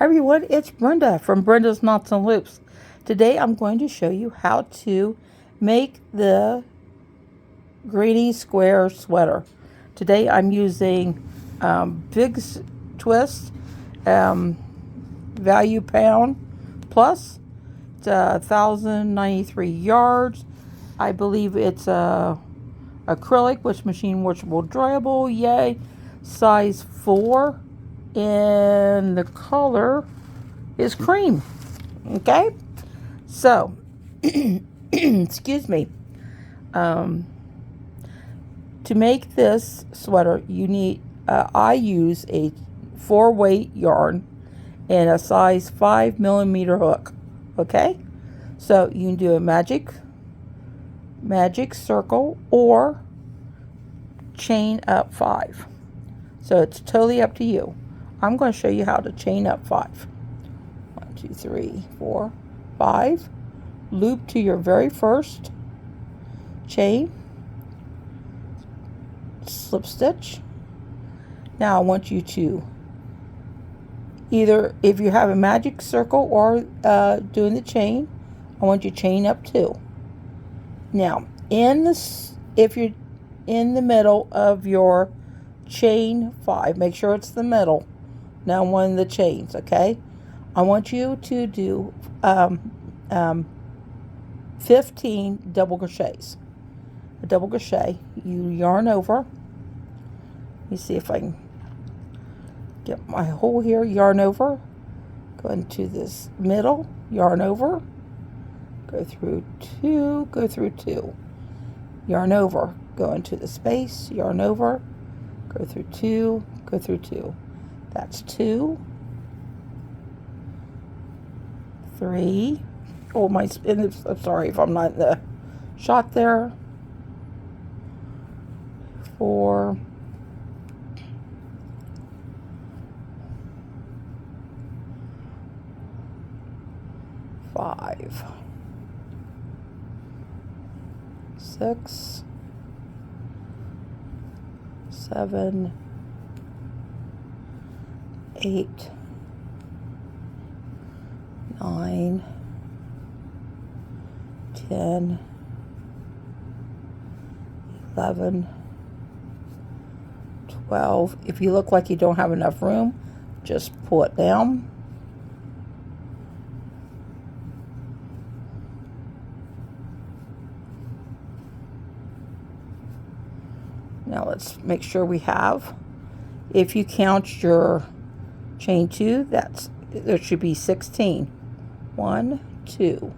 Hi everyone, it's Brenda from Brenda's Knots and Loops. Today I'm going to show you how to make the greeny square sweater. Today I'm using Big Twist Value Pound Plus. It's 1,093 yards. I believe it's acrylic, which machine washable, dryable. Yay! Size 4. And the color is cream. Okay, so excuse me. To make this sweater, you need I use a 4-weight yarn and a size 5mm hook. Okay, so you can do a magic circle or chain up 5. So it's totally up to you. I'm going to show you how to chain up 5. 1, 2, 3, 4, 5. Loop to your very first chain. Slip stitch. Now I want you to either, if you have a magic circle or doing the chain, I want you to chain up 2. Now, if you're in the middle of your chain 5, make sure it's the middle. Now one of the chains, okay? I want you to do 15 double crochets. A double crochet, you yarn over. Let me see if I can get my hole here. Yarn over, go into this middle, yarn over, go through 2, go through 2. Yarn over, go into the space, yarn over, go through 2, go through 2. That's 2, 3. Oh, I'm sorry if I'm not in the shot there. 4, 5, 6, 7, 8, 9, 10, 11, 12. If you look like you don't have enough room, just pull it down. Now let's make sure we have, if you count your chain 2, there should be 16. 1, 2,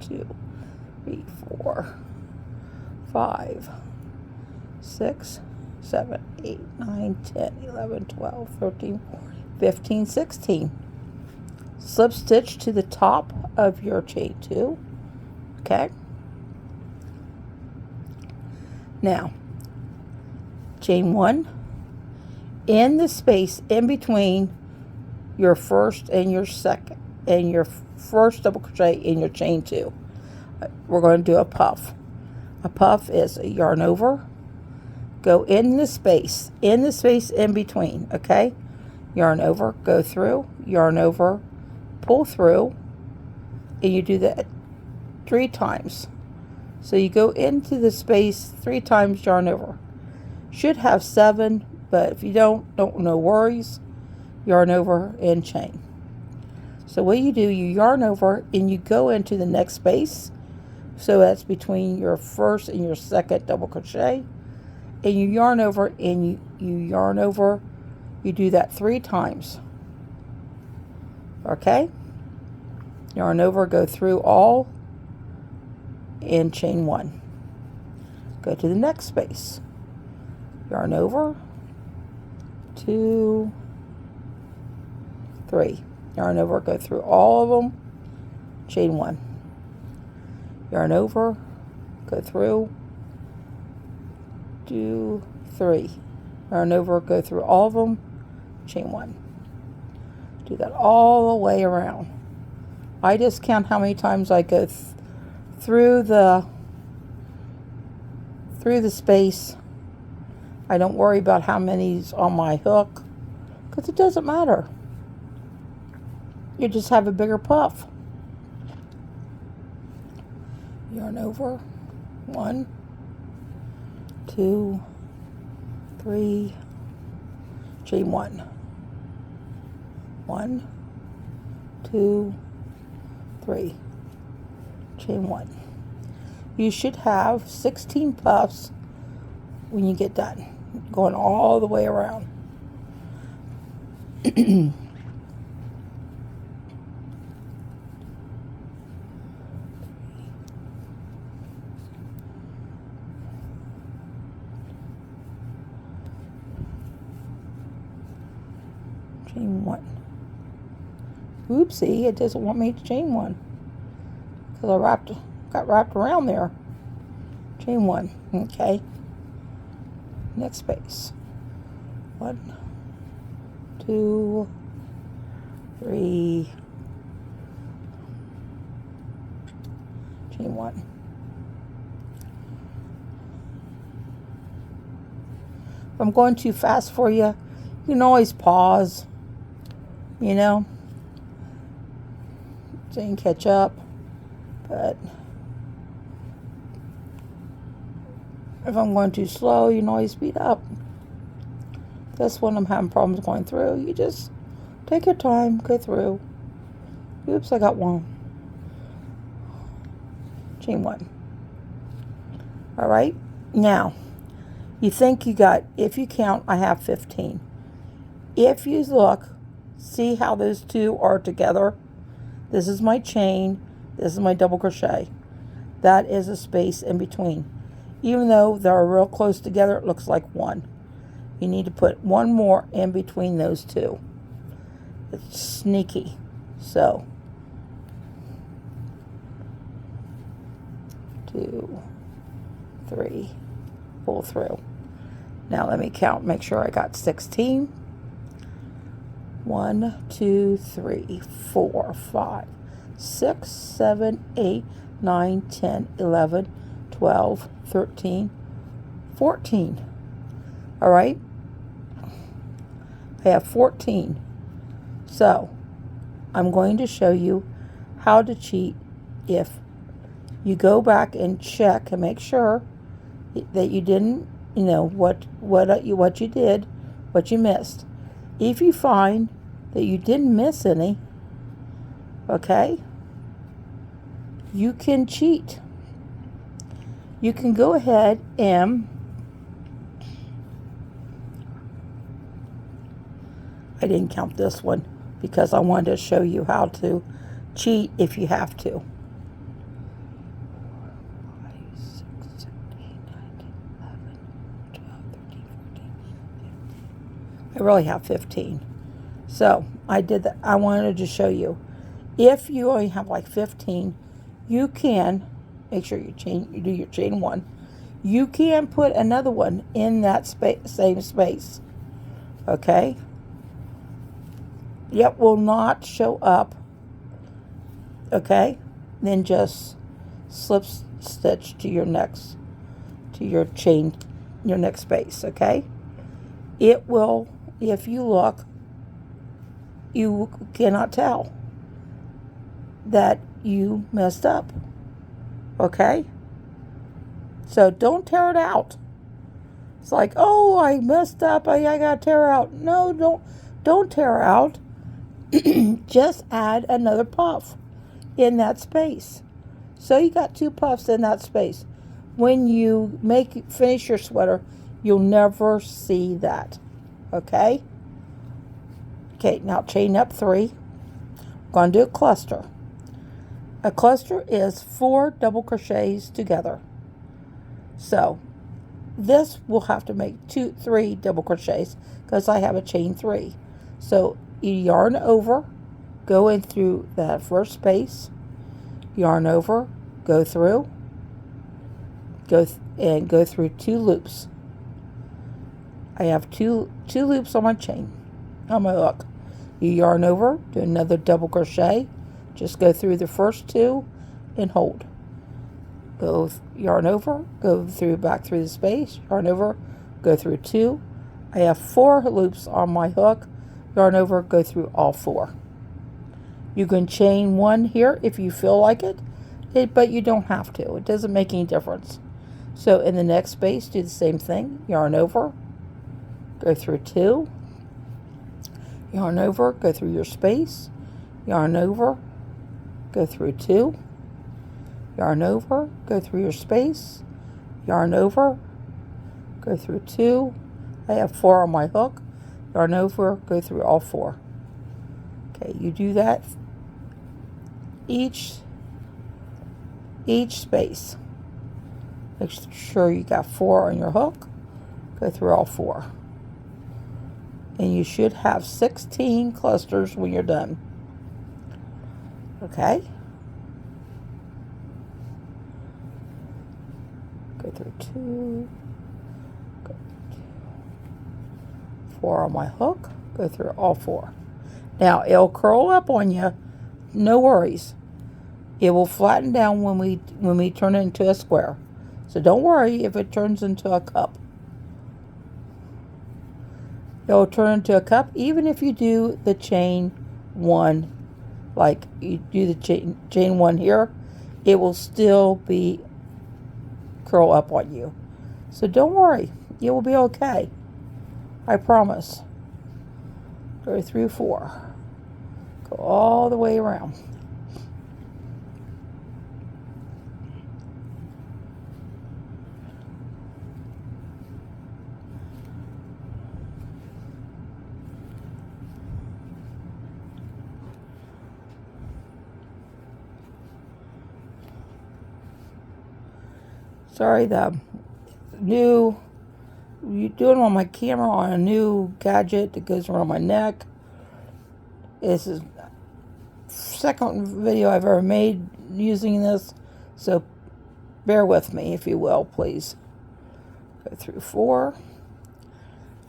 2, 3, 4, 5, 6, 7, 8, 9, 10, 11, 12, 13, 14, 15, 16. Slip stitch to the top of your chain 2. Okay. Now, chain 1. In the space in between your first and your second, and your first double crochet in your chain 2, we're going to do a puff. A puff is a yarn over, go in the space in between, okay? Yarn over, go through, yarn over, pull through, and you do that 3 times. So you go into the space 3 times, yarn over. Should have 7, but if you don't, no worries. Yarn over and chain. So what you do, you yarn over and you go into the next space. So that's between your first and your second double crochet. And you yarn over and you yarn over. You do that 3 times. Okay? Yarn over, go through all, and chain 1. Go to the next space. Yarn over, 2, 3. Yarn over, go through all of them, chain 1. Yarn over, go through, 2, 3. Yarn over, go through all of them, chain 1. Do that all the way around. I just count how many times I go through the space. I don't worry about how many's on my hook, because it doesn't matter. you just have a bigger puff. Yarn over, 1, 2, 3, chain 1, 1, 2, 3, chain 1. You should have 16 puffs when you get done, going all the way around. Chain 1. Oopsie, it doesn't want me to chain 1 because I got wrapped around there. Chain 1. Okay. Next space. 1, 2, 3. Chain 1. If I'm going too fast for you, you can always pause. You know, so you can catch up, but if I'm going too slow, you can always speed up. This one I'm having problems going through. You just take your time, go through. Oops, I got one. Chain 1. All right, now you think you got, if you count, I have 15. If you look, see how those two are together? This is my chain, this is my double crochet. That is a space in between. Even though they're real close together, it looks like one. You need to put one more in between those two. It's sneaky. So, 2, 3, pull through. Now let me count, make sure I got 16. 1, 2, 3, 4, 5, 6, 7, 8, 9, 10, 11, 12, 13, 14. All right? I have 14. So, I'm going to show you how to cheat if you go back and check and make sure that you didn't, you know, what you did, what you missed. If you find that you didn't miss any, okay, you can cheat. You can go ahead and, I didn't count this one because I wanted to show you how to cheat if you have to. 5, 6, 7, 8, 9, 10, 11, 12, 13, 14, 15. I really have 15. So I did that. I wanted to show you. If you only have like 15, you can make sure you do your chain 1. You can put another one in that same space. Okay? Yet will not show up. Okay? Then just slip stitch to your next chain, your next space. Okay? It will, if you look, you cannot tell that you messed up. Okay? So don't tear it out. It's like, oh, I messed up. I got to tear out. No, don't tear out. Just add another puff in that space. So you got 2 puffs in that space. When you finish your sweater, you'll never see that. Okay? Okay, now chain up 3. I'm going to do a cluster. A cluster is 4 double crochets together. So this will have to make 3 double crochets because I have a chain 3. So you yarn over, go in through that first space, yarn over, go through, go through 2 loops. I have two loops on my chain, on my hook. You yarn over, do another double crochet, just go through the first 2 and hold. Go yarn over, go through back through the space, yarn over, go through 2. I have 4 loops on my hook, yarn over, go through all 4. You can chain one here if you feel like it, but you don't have to. It doesn't make any difference. So in the next space, do the same thing. Yarn over, go through 2, yarn over, go through your space, yarn over, go through 2, yarn over, go through your space, yarn over, go through 2. I have 4 on my hook. Yarn over, go through all 4. Okay, you do that each space. Make sure you got 4 on your hook. Go through all 4. And you should have 16 clusters when you're done. Okay? Go through 2. Go through 2. 4 on my hook. Go through all 4. Now, it'll curl up on you. No worries. It will flatten down when we turn it into a square. So don't worry if it turns into a cup. It'll turn into a cup even if you do the chain 1. Like you do the chain 1 here, it will still be curl up on you. So don't worry. It will be okay. I promise. Go through 4. Go all the way around. Sorry, the new, you're doing on my camera on a new gadget that goes around my neck. This is the second video I've ever made using this, so bear with me if you will, please. Go through 4.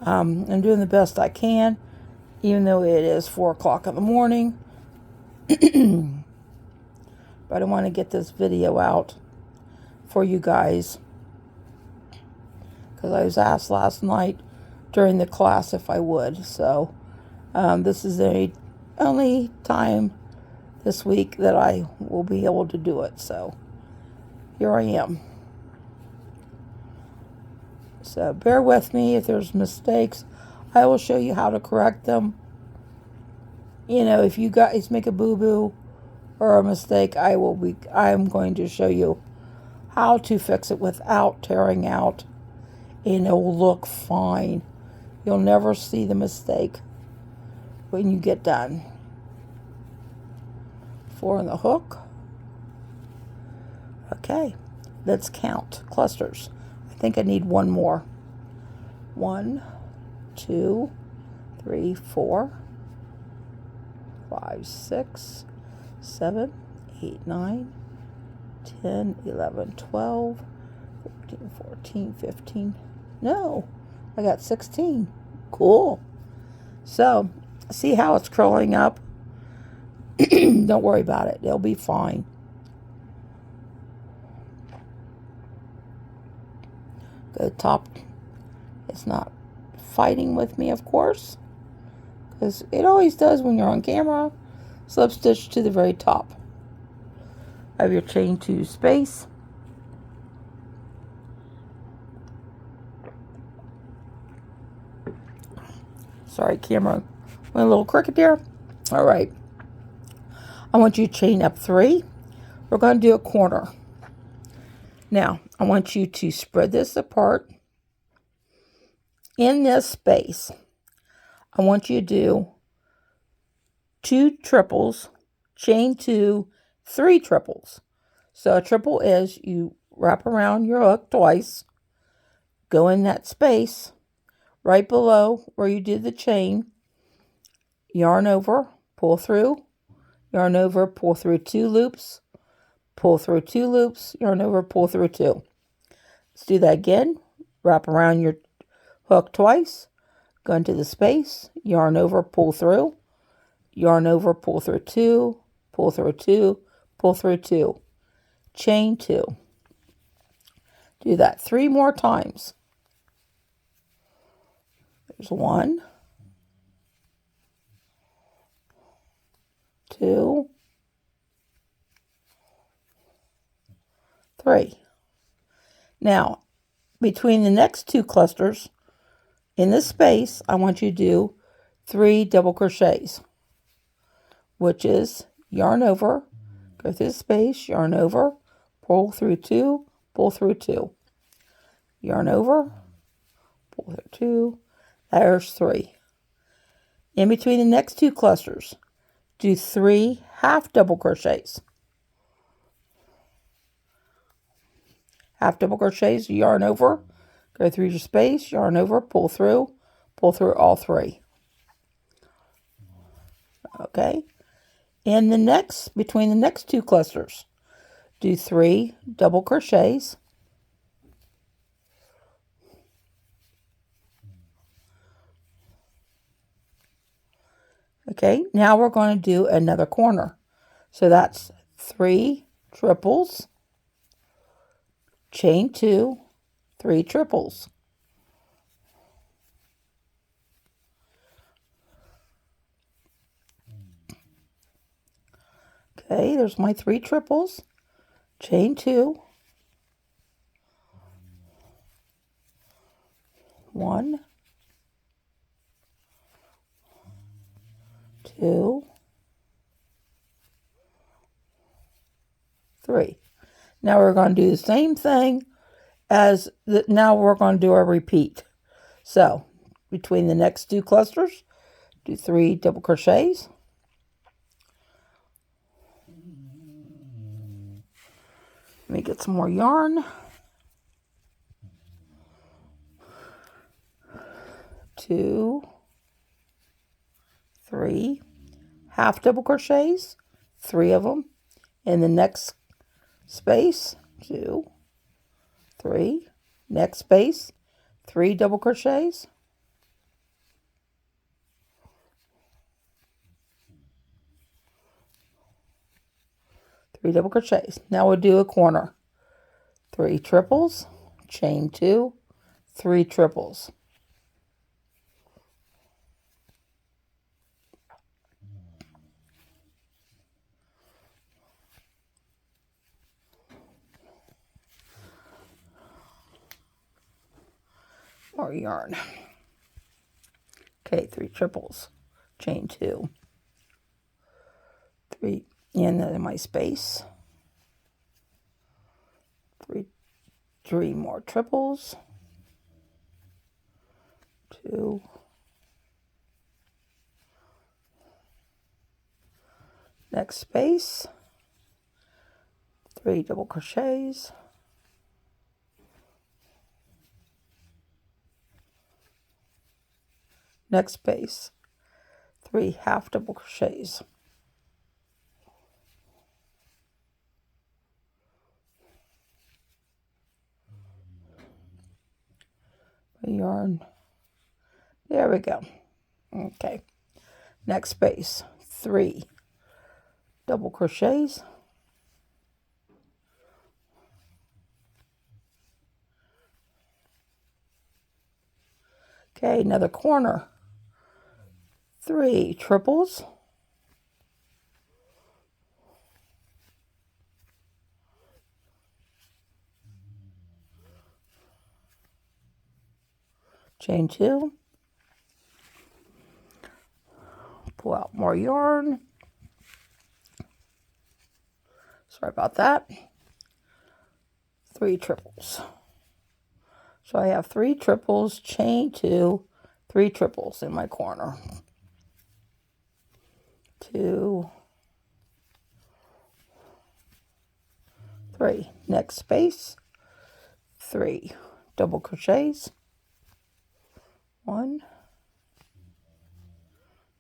I'm doing the best I can, even though it is 4 o'clock in the morning. But I want to get this video out for you guys, because I was asked last night during the class if I would. So this is the only time this week that I will be able to do it. So here I am. So bear with me if there's mistakes. I will show you how to correct them. You know, if you guys make a boo-boo or a mistake, I'm going to show you how to fix it without tearing out, and it will look fine. You'll never see the mistake when you get done. 4 on the hook. Okay, let's count clusters. I think I need 1 more. 1, 2, 3, 4, 5, 6, 7, 8, 9, 10, 11, 12, 13, 14, 15. No, I got 16. Cool. So, see how it's curling up? Don't worry about it. It'll be fine. The top, it's not fighting with me, of course, because it always does when you're on camera. Slip stitch to the very top of your chain 2 space. Sorry, camera went a little crooked there. All right. I want you to chain up 3. We're going to do a corner. Now, I want you to spread this apart. In this space, I want you to do 2 triples, chain 2, 3 triples. So a triple is you wrap around your hook twice, go in that space right below where you did the chain, yarn over, pull through, yarn over, pull through 2 loops, pull through 2 loops, yarn over, pull through 2. Let's do that again. Wrap around your hook twice, go into the space, yarn over, pull through, yarn over, pull through 2, pull through 2, pull through 2, chain 2. Do that 3 more times. There's 1, 2, 3. Now, between the next 2 clusters, in this space, I want you to do 3 double crochets, which is yarn over, go through the space, yarn over, pull through 2, pull through 2. Yarn over, pull through 2, there's 3. In between the next 2 clusters, do 3 half double crochets. Half double crochets, yarn over, go through your space, yarn over, pull through all 3. Okay. In the next, between the next 2 clusters, do 3 double crochets. Okay, now we're going to do another corner. So that's 3 triples, chain 2, 3 triples. Okay, there's my 3 triples, chain 2, 1, 2, 3. Now we're going to do the same thing as now we're going to do a repeat. So between the next 2 clusters, do 3 double crochets. Let me get some more yarn. 2, 3 half double crochets, 3 of them. In the next space, 2, 3. Next space, 3 double crochets. Three double crochets. Now we'll do a corner. 3 triples, chain 2, 3 triples. More yarn. Okay, 3 triples, chain 2, 3 in my space, 3 more triples, 2, next space, 3 double crochets, next space, 3 half double crochets. Yarn. There we go. Okay. Next space, 3 double crochets. Okay, another corner. 3 triples. Chain 2. Pull out more yarn. Sorry about that. 3 triples. So I have 3 triples, chain 2, 3 triples in my corner. 2, 3. Next space, 3 double crochets. 1,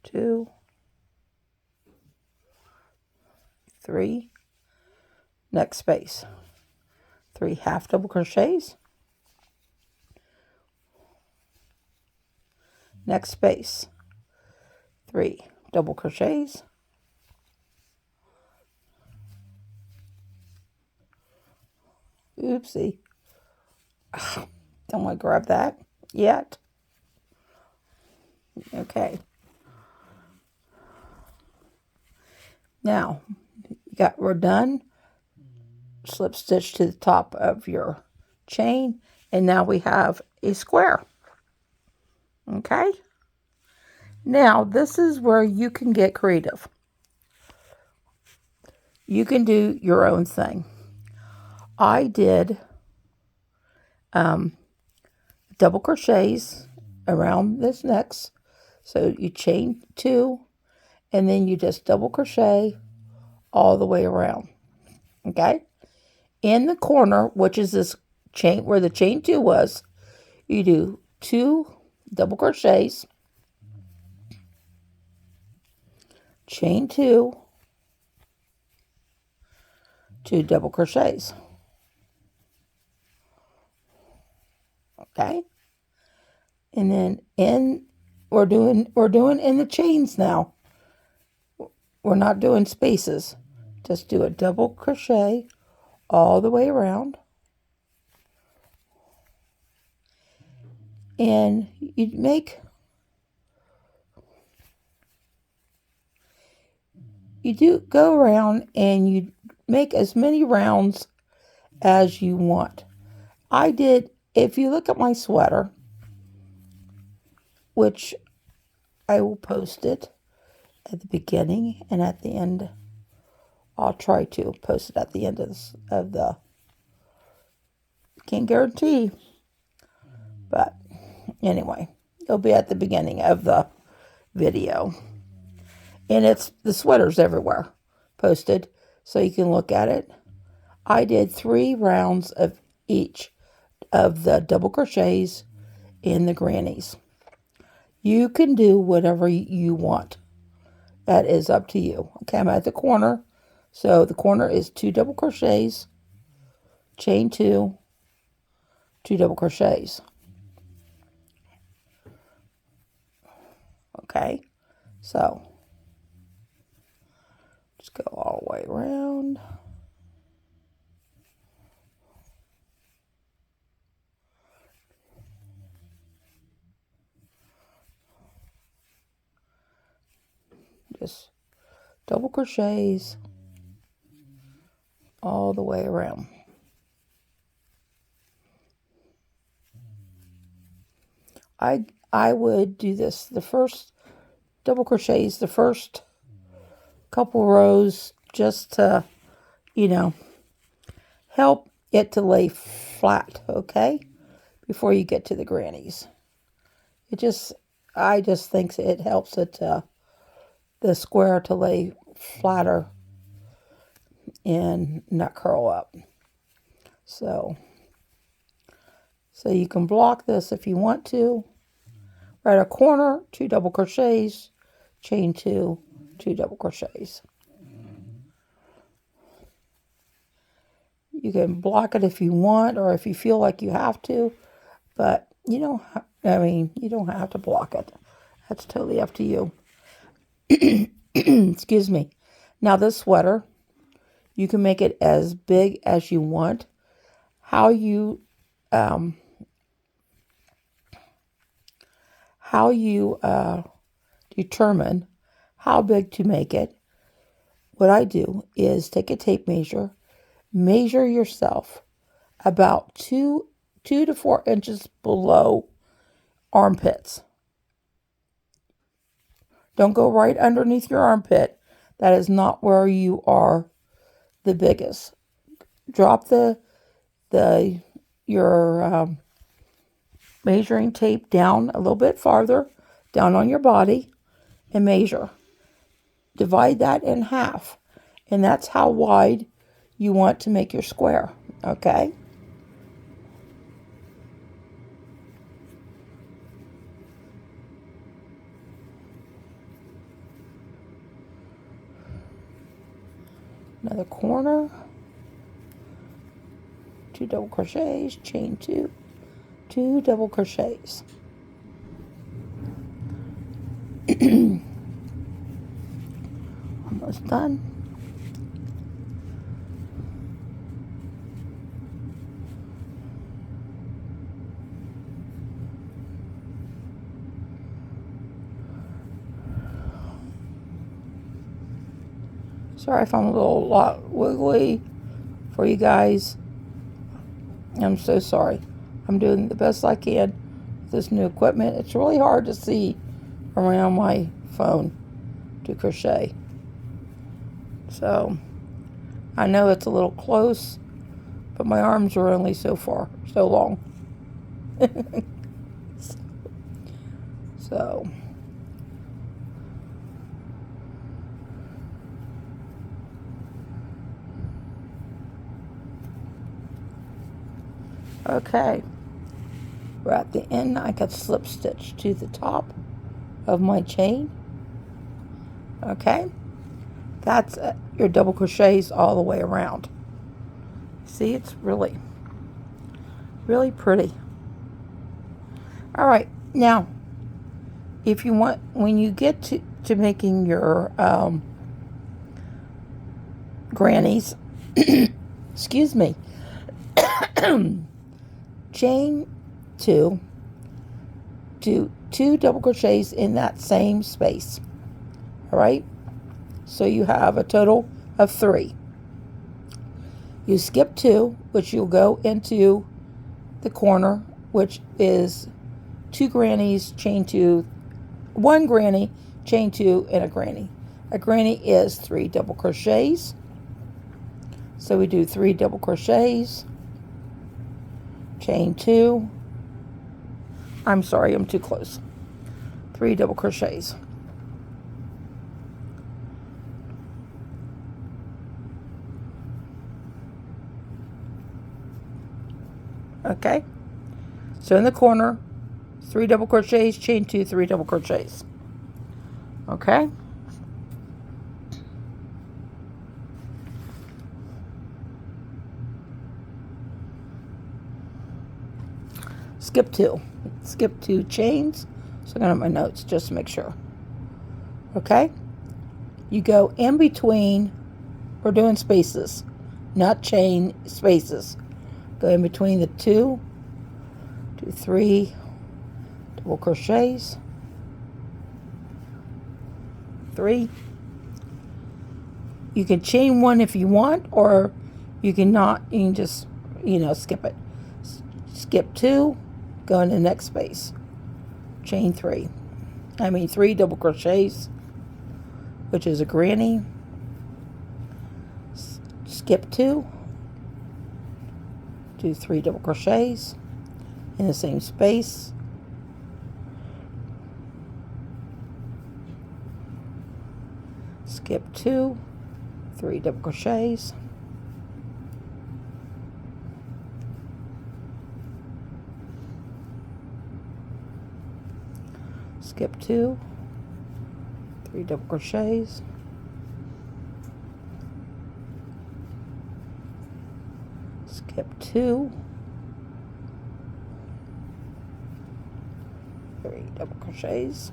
2, 3. Next space, 3 half double crochets. Next space, 3 double crochets. Oopsie. Don't want to grab that yet. Okay. Now, we're done. Slip stitch to the top of your chain, and now we have a square. Okay? Now, this is where you can get creative. You can do your own thing. I did double crochets around this next. So you chain 2, and then you just double crochet all the way around. Okay? In the corner, which is this chain where the chain 2 was, you do 2 double crochets, chain 2, 2 double crochets. Okay? And then we're doing in the chains now. We're not doing spaces. Just do a double crochet all the way around. And you do go around and you make as many rounds as you want. I did, if you look at my sweater, which I will post it at the beginning and at the end. I'll try to post it at the end of the can't guarantee. But anyway, it'll be at the beginning of the video. And it's the sweaters everywhere posted, so you can look at it. I did 3 rounds of each of the double crochets in the grannies. You can do whatever you want. That is up to you. Okay, I'm at the corner. So the corner is 2 double crochets, chain 2, 2 double crochets. Okay, so just go all the way around. Just double crochets all the way around. I would do this the first double crochets, the first couple rows, just to, help it to lay flat, okay, before you get to the grannies. I just think it helps it the square to lay flatter and not curl up. So you can block this if you want to. Right a corner, 2 double crochets, chain 2, 2 double crochets. You can block it if you want or if you feel like you have to, but you don't have to block it. That's totally up to you. Excuse me. Now this sweater, you can make it as big as you want. How you determine how big to make it. What I do is take a tape measure, measure yourself about 2 to 4 inches below armpits. Don't go right underneath your armpit. That is not where you are the biggest. Drop your measuring tape down a little bit farther, down on your body, and measure. Divide that in half, and that's how wide you want to make your square, okay? Another corner, 2 double crochets, chain 2, 2 double crochets. Almost done. Sorry if I'm a lot wiggly for you guys. I'm so sorry. I'm doing the best I can with this new equipment. It's really hard to see around my phone to crochet. So I know it's a little close, but my arms are only so long. So okay, we're at the end. I got slip stitch to the top of my chain. Okay, that's your double crochets all the way around. See, it's really pretty. All right, now if you want, when you get to making your grannies, excuse me, chain 2, do 2 double crochets in that same space. All right, so you have a total of 3. You skip 2, which you'll go into the corner, which is 2 grannies, chain 2, 1 granny, chain 2, and a granny. A granny is 3 double crochets. So we do 3 double crochets, chain 2. I'm sorry, I'm too close. 3 double crochets. Okay, so in the corner, 3 double crochets, chain 2, 3 double crochets. Okay, skip 2 chains. So I'm gonna have my notes just to make sure. Okay, you go in between. We're doing spaces, not chain, spaces. Go in between the 2, do 3 double crochets, 3. You can chain 1 if you want, or you can not. You can just, skip it. Skip 2, go in the next space, chain 3 double crochets, which is a granny. Skip 2, do 3 double crochets in the same space, skip 2, 3 double crochets, skip 2, 3 double crochets, skip 2, 3 double crochets,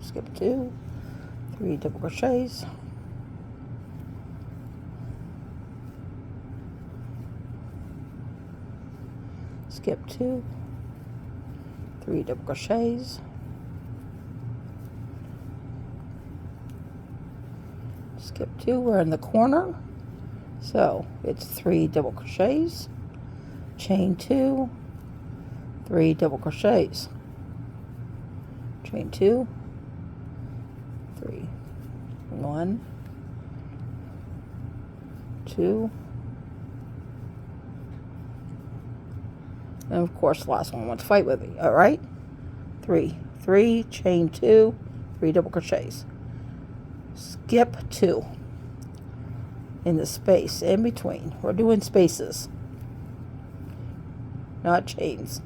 skip 2, 3 double crochets, skip 2, 3 double crochets, skip 2. We're in the corner, so it's 3 double crochets, chain 2, 3 double crochets, chain 2, 3, 1, 2, and of course the last one wants to fight with me. All right, 3, chain 2, 3 double crochets, skip 2 in the space in between. We're doing spaces, not chains.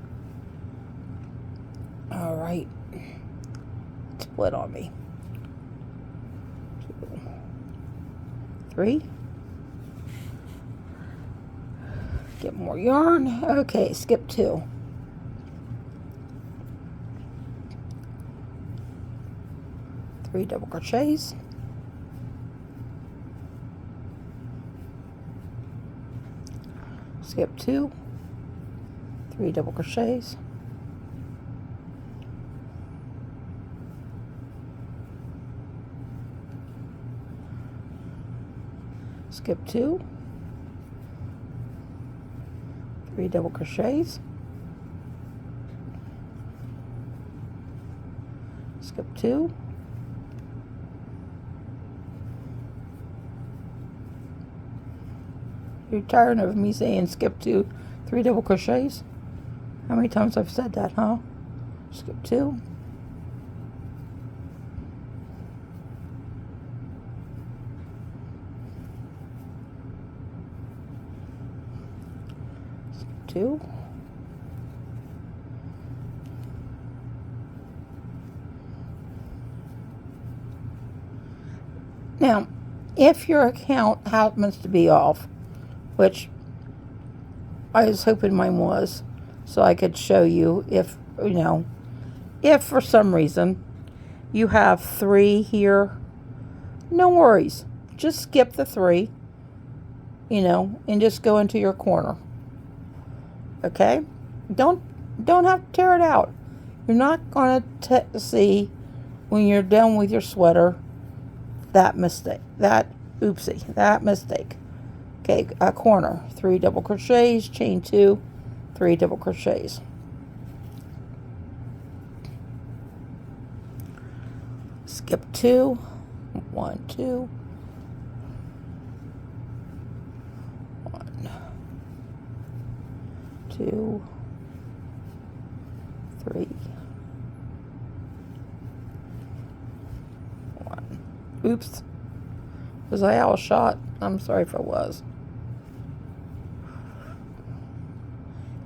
All right, split on me. 2, 3. Get more yarn. Okay, skip 2. Three double crochets. Skip 2. 3 double crochets. skip 2, 3 double crochets, skip 2, you're tired of me saying skip 2, 3 double crochets? How many times I've said that, huh? Skip 2, skip 2, now if your account happens to be off, which I was hoping mine was, so I could show you if, if for some reason you have 3 here, no worries. Just skip the 3, and just go into your corner. Okay? Don't have to tear it out. You're not going to see when you're done with your sweater that mistake. That mistake. Okay, a corner, 3 double crochets, chain 2, 3 double crochets. Skip 2, 1, 2, 1, 2, 3, 1. Oops. Was I out of shot? I'm sorry if I was.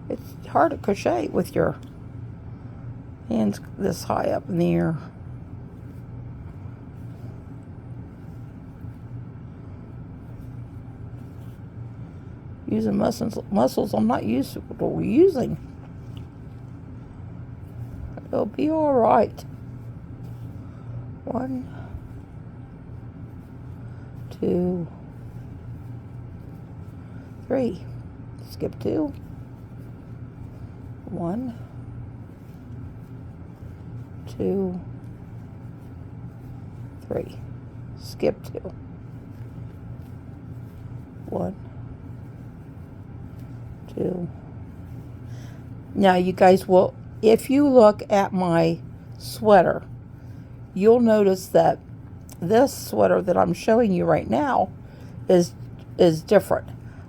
It's hard to crochet with your hands this high up in the air. Using muscles I'm not used to using. It'll be all right. 1, 2, 3. Skip 2. 1, 2, 3. Skip 2. 1, 2. Now you guys will, if you look at my sweater, you'll notice that this sweater that I'm showing you right now is different.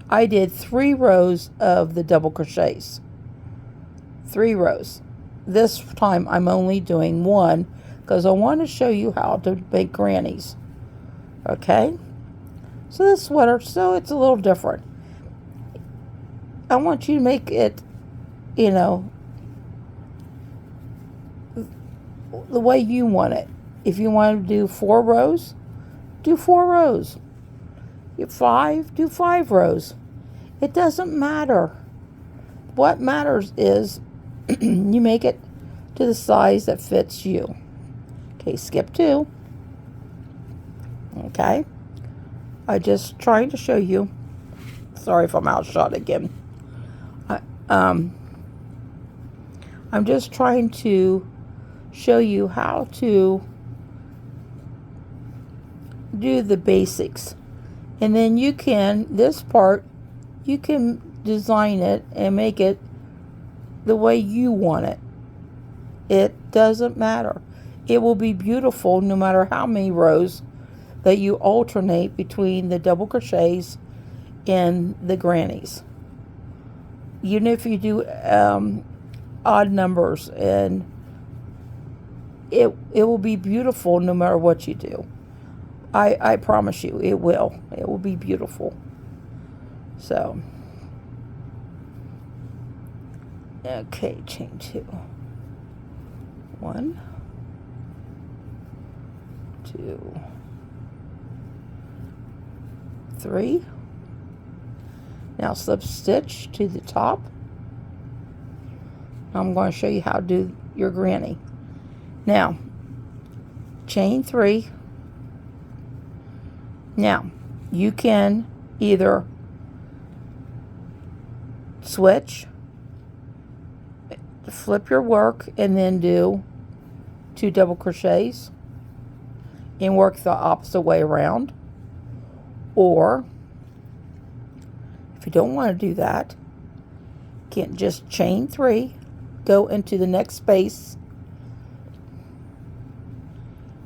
I did 3 rows of the double crochets. 3 rows. This time I'm only doing 1 because I want to show you how to make grannies. Okay? So this sweater, so it's a little different. I want you to make it, the way you want it. If you want to do 4 rows, do 4 rows. If 5, do 5 rows. It doesn't matter. What matters is you make it to the size that fits you. Okay, skip 2. Okay. I just trying to show you. Sorry if I'm outshot again. I'm just trying to show you how to do the basics. And then you can, this part, you can design it and make it the way you want it. It doesn't matter. It will be beautiful no matter how many rows that you alternate between the double crochets and the grannies. Even if you do odd numbers, and it will be beautiful no matter what you do. I promise you it will. It will be beautiful. So, okay, chain 2. 1, 2, 3. Now slip stitch to the top. I'm going to show you how to do your granny. Now, chain 3. Now, you can either switch, flip your work, and then do 2 double crochets and work the opposite way around, or you don't want to do that, you can just chain 3, go into the next space,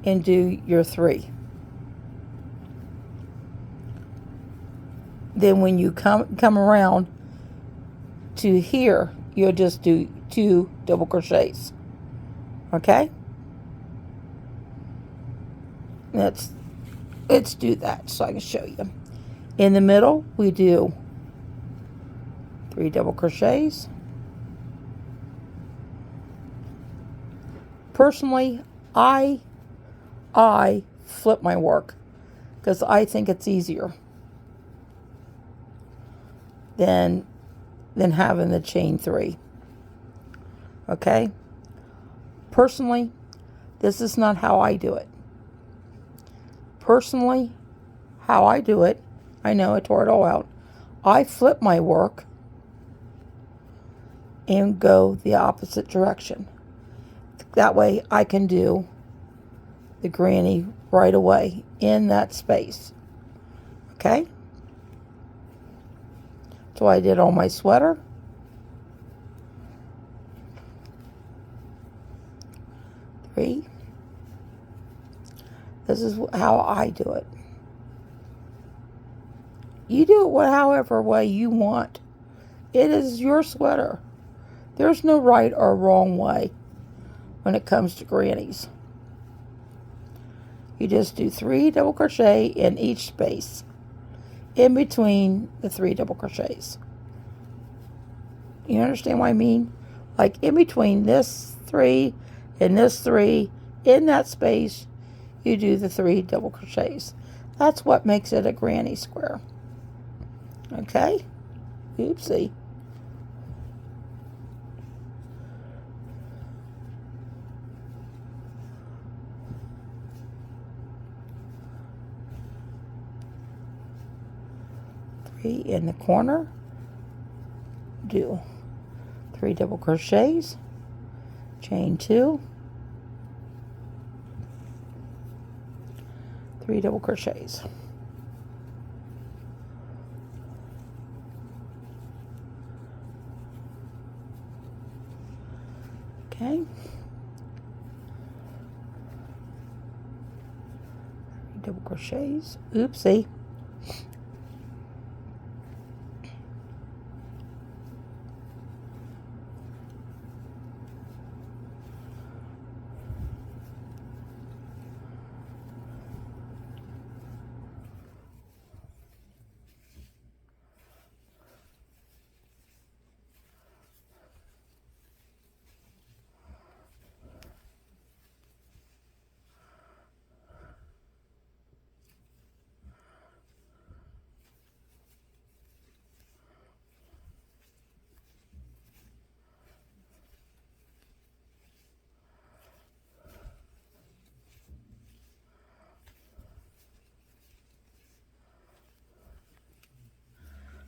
and do your 3. Then when you come around to here, you'll just do 2 double crochets. Okay? Let's do that so I can show you. In the middle, we do 3 double crochets. Personally, I flip my work because I think it's easier than having the chain 3. Okay? Personally, this is not how I do it. Personally, how I do it, I know I tore it all out. I flip my work and go the opposite direction. That way I can do the granny right away in that space. Okay? So I did on my sweater. Three. This is how I do it. You do it however way you want. It is your sweater. There's no right or wrong way when it comes to grannies. You just do 3 double crochet in each space in between the 3 double crochets. You understand what I mean? Like in between this 3 and this 3, in that space, you do the 3 double crochets. That's what makes it a granny square. Okay? Oopsie. In the corner, do 3 double crochets, chain 2, 3 double crochets. Okay. 3 double crochets. Oopsie.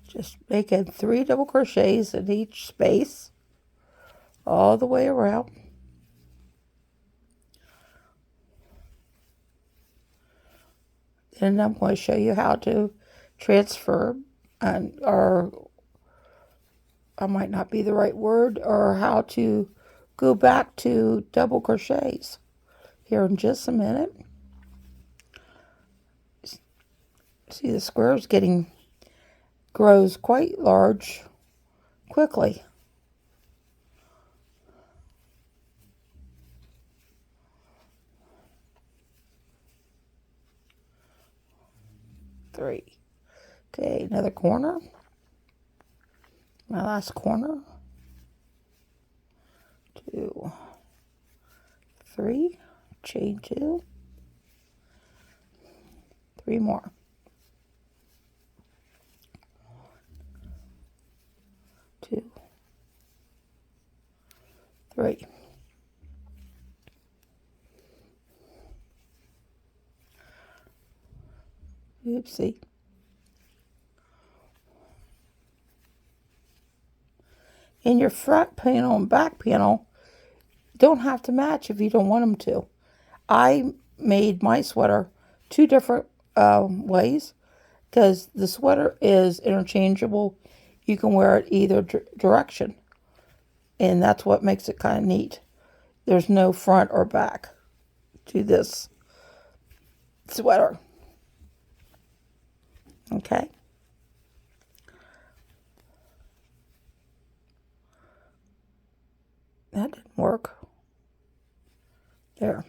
Just making 3 double crochets in each space all the way around. And I'm going to show you how to transfer, or I might not be the right word, or how to go back to double crochets here in just a minute. See, the square is grows quite large quickly. Three. Okay, another corner. My last corner. 2, 3, chain 2, 3 more. 2, 3. Oopsie. In your front panel and back panel, don't have to match if you don't want them to. I made my sweater 2 different ways because the sweater is interchangeable you can wear it either direction. And that's what makes it kind of neat. There's no front or back to this sweater. Okay. That didn't work. There.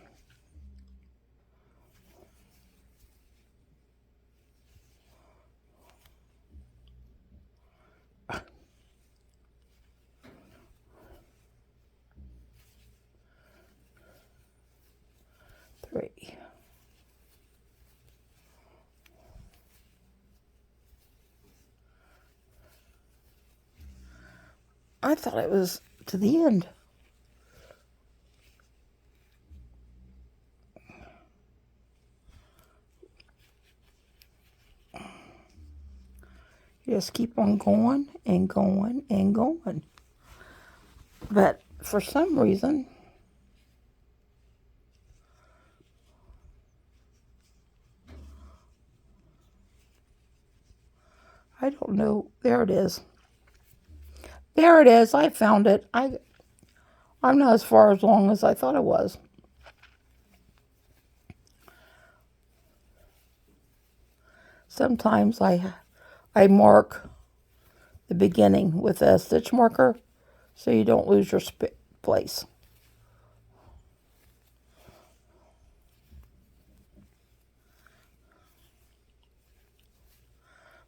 Three. I thought it was to the end. Just keep on going and going and going. But for some reason, I don't know. There it is. There it is. I found it. I'm not as far as long as I thought it was. Sometimes I mark the beginning with a stitch marker so you don't lose your place.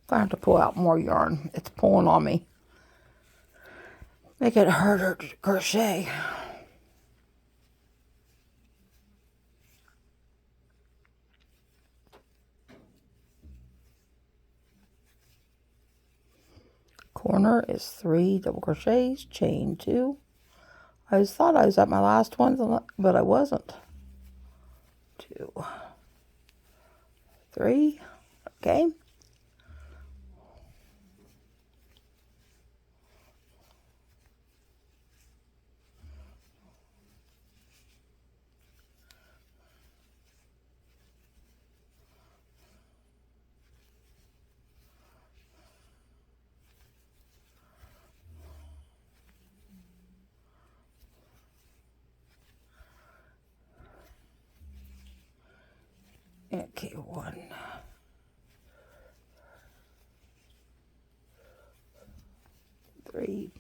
I have to pull out more yarn. It's pulling on me. Make it harder to crochet. Corner is 3 double crochets, chain 2. I thought I was at my last one, but I wasn't. 2, 3, okay. Okay, 1, 3,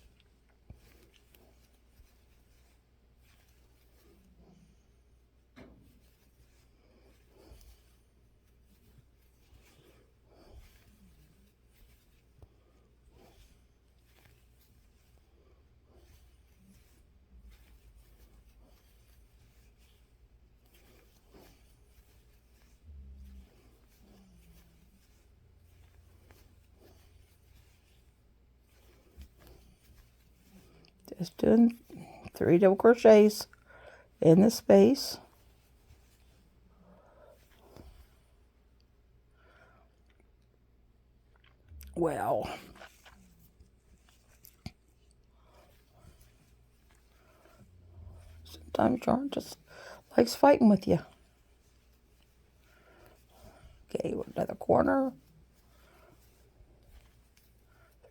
just doing 3 double crochets in the space. Well, sometimes yarn just likes fighting with you. Okay, another corner.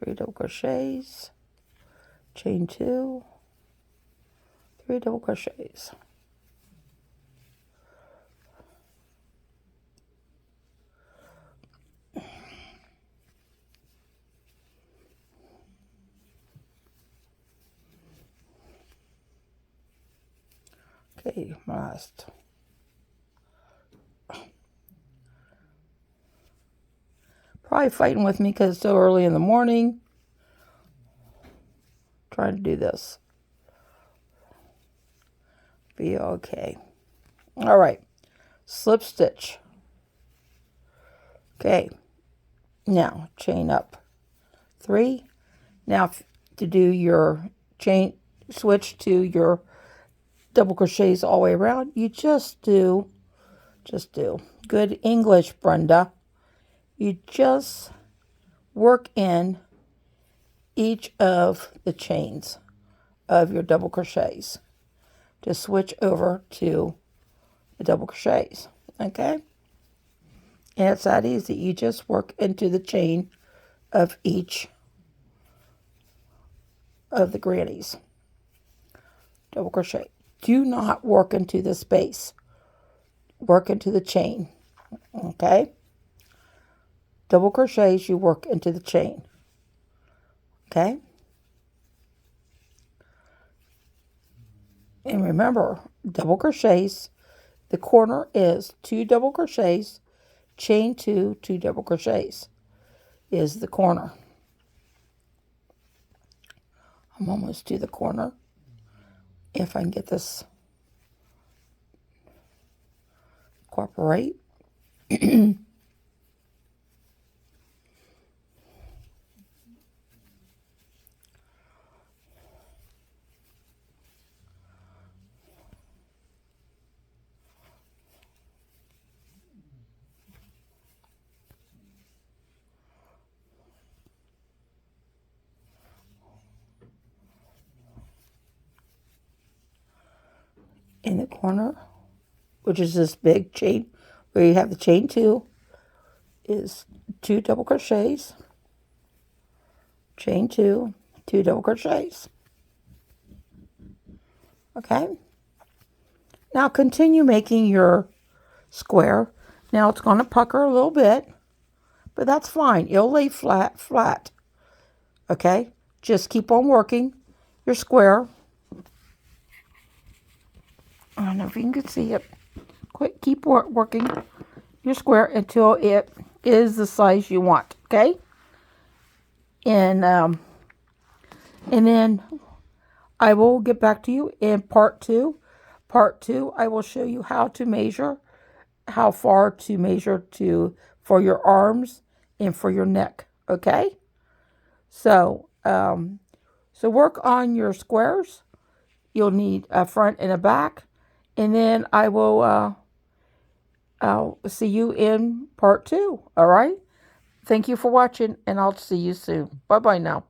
3 double crochets, chain 2, 3 double crochets. Okay, last. Probably fighting with me because it's so early in the morning. Trying to do this. Be okay. All right. Slip stitch. Okay. Now chain up 3. Now to do your chain, switch to your double crochets all the way around, you just do good English, Brenda. You just work in each of the chains of your double crochets to switch over to the double crochets, okay? And it's that easy. You just work into the chain of each of the grannies. Double crochet. Do not work into the space. Work into the chain. Okay? Double crochets, you work into the chain. Okay? And remember, double crochets, the corner is 2 double crochets, chain 2, 2 double crochets is the corner. I'm almost to the corner. If I can get this cooperate. In the corner, which is this big chain where you have the chain 2, is 2 double crochets, chain 2, 2 double crochets. Okay? Now continue making your square. Now it's going to pucker a little bit, but that's fine. It'll lay flat. Okay? Just keep on working your square. I don't know if you can see it. Keep working your square until it is the size you want. Okay? And then I will get back to you in part 2. Part 2, I will show you how to measure, how far to measure for your arms and for your neck. Okay? So work on your squares. You'll need a front and a back. And then I'll see you in part 2. All right? Thank you for watching, and I'll see you soon. Bye-bye now.